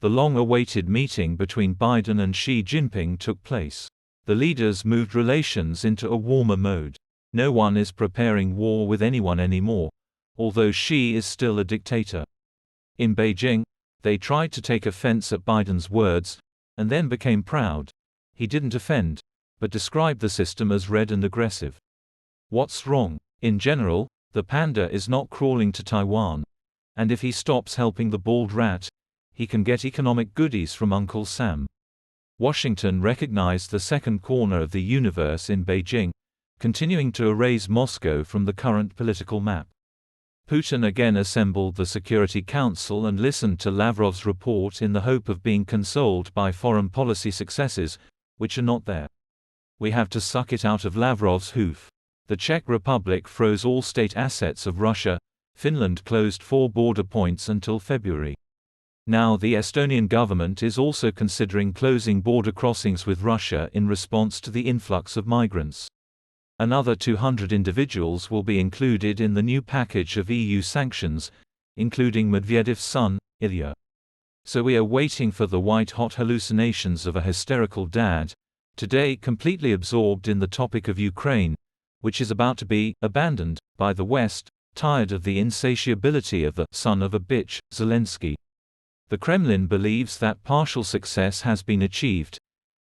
The long-awaited meeting between Biden and Xi Jinping took place. The leaders moved relations into a warmer mode. No one is preparing war with anyone anymore, although Xi is still a dictator. In Beijing, they tried to take offense at Biden's words, and then became proud. He didn't offend, but described the system as red and aggressive. What's wrong? In general, the panda is not crawling to Taiwan, and if he stops helping the bald rat, he can get economic goodies from Uncle Sam. Washington recognized the second corner of the universe in Beijing, continuing to erase Moscow from the current political map. Putin again assembled the Security Council and listened to Lavrov's report in the hope of being consoled by foreign policy successes, which are not there. We have to suck it out of Lavrov's hoof. The Czech Republic froze all state assets of Russia. Finland closed 4 border points until February. Now the Estonian government is also considering closing border crossings with Russia in response to the influx of migrants. Another 200 individuals will be included in the new package of EU sanctions, including Medvedev's son, Ilya. So we are waiting for the white-hot hallucinations of a hysterical dad, today completely absorbed in the topic of Ukraine, which is about to be abandoned by the West, tired of the insatiability of the son of a bitch, Zelensky. The Kremlin believes that partial success has been achieved.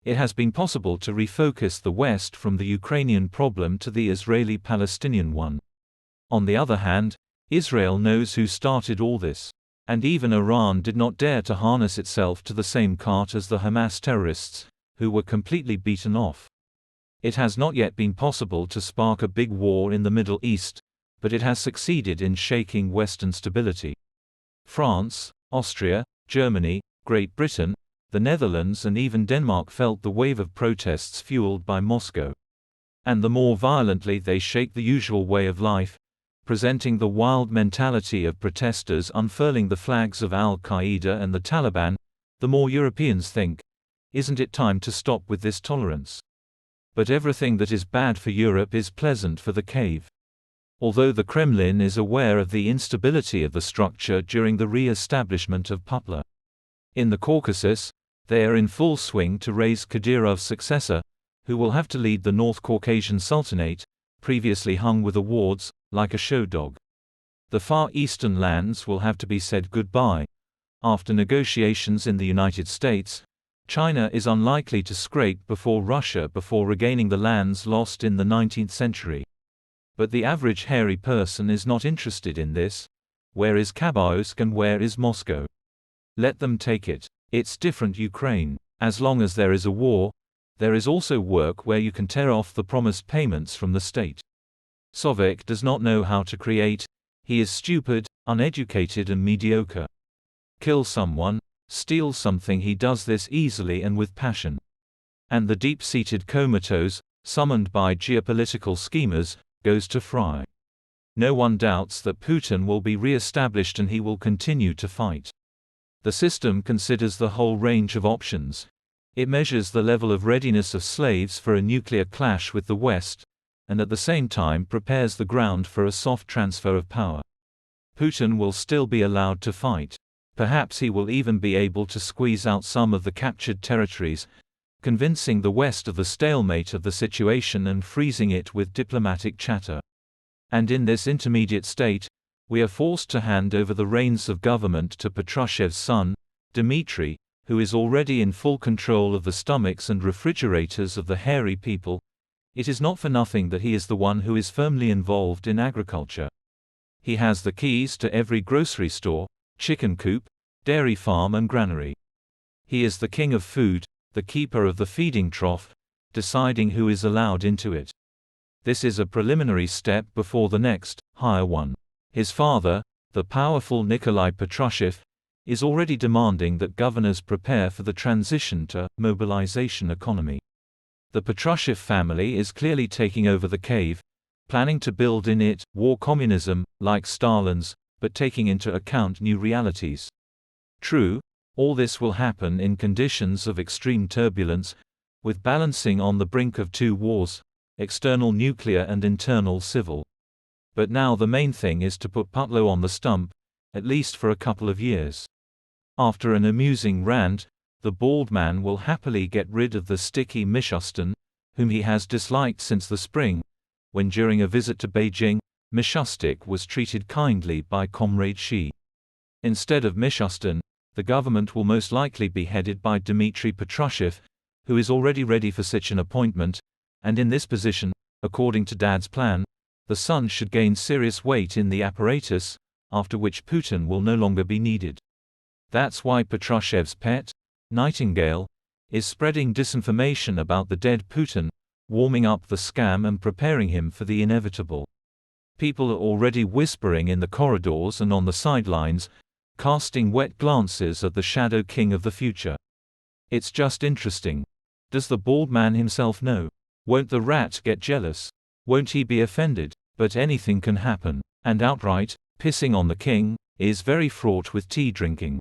It has been possible to refocus the West from the Ukrainian problem to the Israeli-Palestinian one. On the other hand, Israel knows who started all this. And even Iran did not dare to harness itself to the same cart as the Hamas terrorists, who were completely beaten off. It has not yet been possible to spark a big war in the Middle East, but it has succeeded in shaking Western stability. France, Austria, Germany, Great Britain, the Netherlands and even Denmark felt the wave of protests fueled by Moscow. And the more violently they shake the usual way of life, presenting the wild mentality of protesters unfurling the flags of Al-Qaeda and the Taliban, the more Europeans think, isn't it time to stop with this tolerance? But everything that is bad for Europe is pleasant for the cave. Although the Kremlin is aware of the instability of the structure during the re-establishment of Putler. In the Caucasus, they are in full swing to raise Kadyrov's successor, who will have to lead the North Caucasian Sultanate, previously hung with awards, like a show dog. The Far Eastern lands will have to be said goodbye. After negotiations in the United States, China is unlikely to scrape before Russia before regaining the lands lost in the 19th century. But the average hairy person is not interested in this. Where is Khabarovsk and where is Moscow? Let them take it. It's different Ukraine. As long as there is a war, there is also work where you can tear off the promised payments from the state. Sovik does not know how to create. He is stupid, uneducated and mediocre. Kill someone, steal something, he does this easily and with passion. And the deep-seated comatose, summoned by geopolitical schemers, goes to fry. No one doubts that Putin will be re-established and he will continue to fight. The system considers the whole range of options. It measures the level of readiness of slaves for a nuclear clash with the West, and at the same time prepares the ground for a soft transfer of power. Putin will still be allowed to fight. Perhaps he will even be able to squeeze out some of the captured territories, convincing the West of the stalemate of the situation and freezing it with diplomatic chatter. And in this intermediate state, we are forced to hand over the reins of government to Patrushev's son, Dmitry, who is already in full control of the stomachs and refrigerators of the hairy people. It is not for nothing that he is the one who is firmly involved in agriculture. He has the keys to every grocery store, chicken coop, dairy farm and granary. He is the king of food, the keeper of the feeding trough, deciding who is allowed into it. This is a preliminary step before the next, higher one. His father, the powerful Nikolai Patrushev, is already demanding that governors prepare for the transition to mobilization economy. The Patrushev family is clearly taking over the cave, planning to build in it war communism, like Stalin's, but taking into account new realities. True, all this will happen in conditions of extreme turbulence, with balancing on the brink of 2 wars, external nuclear and internal civil. But now the main thing is to put Putlo on the stump, at least for a couple of years. After an amusing rant, the bald man will happily get rid of the sticky Mishustin, whom he has disliked since the spring, when during a visit to Beijing, Mishustik was treated kindly by Comrade Xi. Instead of Mishustin, the government will most likely be headed by Dmitry Patrushev, who is already ready for such an appointment, and in this position, according to Dad's plan, the son should gain serious weight in the apparatus, after which Putin will no longer be needed. That's why Patrushev's pet, Nightingale, is spreading disinformation about the dead Putin, warming up the scam and preparing him for the inevitable. People are already whispering in the corridors and on the sidelines, casting wet glances at the Shadow King of the future. It's just interesting. Does the bald man himself know? Won't the rat get jealous? Won't he be offended? But anything can happen. And outright, pissing on the king is very fraught with tea drinking.